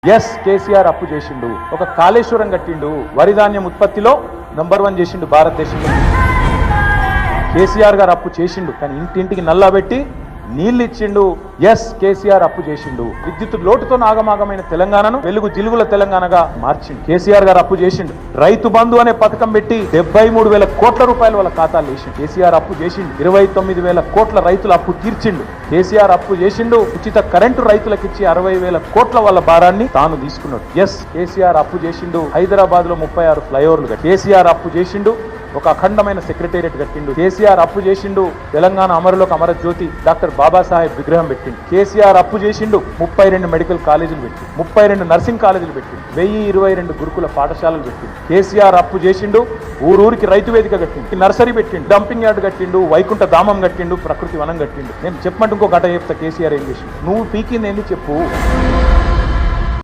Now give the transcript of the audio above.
Yes KCR అప్పు చేసిండు. ఒక కాళేశ్వరం కట్టిండు. వరి ధాన్యం ఉత్పత్తిలో నంబర్ 1 చేసిండు భారతదేశంలో. కేసీఆర్ గారు అప్పు చేసిండు, కానీ ఇంటింటికి నల్లా పెట్టి నీళ్లు ఇచ్చిండు. ఎస్ కేసీఆర్ అప్పు చేసిండు. విద్యుత్ లోటుతో నాగమాగమైన తెలంగాణను వెలుగు జిలుగుల తెలంగాణగా మార్చిండు. కేసీఆర్ గారు అప్పు చేసిండు. రైతు బంధు అనే పథకం పెట్టి 73,000 కోట్ల రూపాయలు వాళ్ళ ఖాతాలు వేసిండు. కేసీఆర్ అప్పు చేసిండు. 29,000 కోట్ల రైతుల అప్పు తీర్చిండు. కేసీఆర్ అప్పు చేసిండు. ఉచిత కరెంటు రైతులకు ఇచ్చి 60,000 కోట్ల వాళ్ళ భారాన్ని తాను తీసుకున్నాడు. ఎస్ కేసీఆర్ అప్పు చేసిండు. హైదరాబాద్ లో 36 ఫ్లైఓవర్లు కట్టి కేసీఆర్ అప్పు చేసిండు. ఒక అఖండమైన సెక్రటేరియట్ కట్టిండు. కేసీఆర్ అప్పు చేసిండు. తెలంగాణ అమరులోకి అమరజ్యోతి డాక్టర్ బాబాసాహెబ్ విగ్రహం పెట్టిండు. కేసీఆర్ అప్పు చేసిండు. 32 మెడికల్ కాలేజీలు పెట్టి, 32 నర్సింగ్ కాలేజీలు పెట్టి, 1022 గురుకుల పాఠశాలలు పెట్టిండు. కేసీఆర్ అప్పు చేసిండు. ఊరూరికి రైతు వేదిక కట్టిండు, నర్సరీ పెట్టిండు, డంపింగ్ యార్డ్ కట్టిండు, వైకుంఠ ధామం కట్టిండు, ప్రకృతి వనం కట్టిండు. నేను చెప్పమంటే ఇంకో గంట చెప్తా కేసీఆర్ ఏం చేసిండు. నువ్వు పీకింది ఏంది చెప్పు.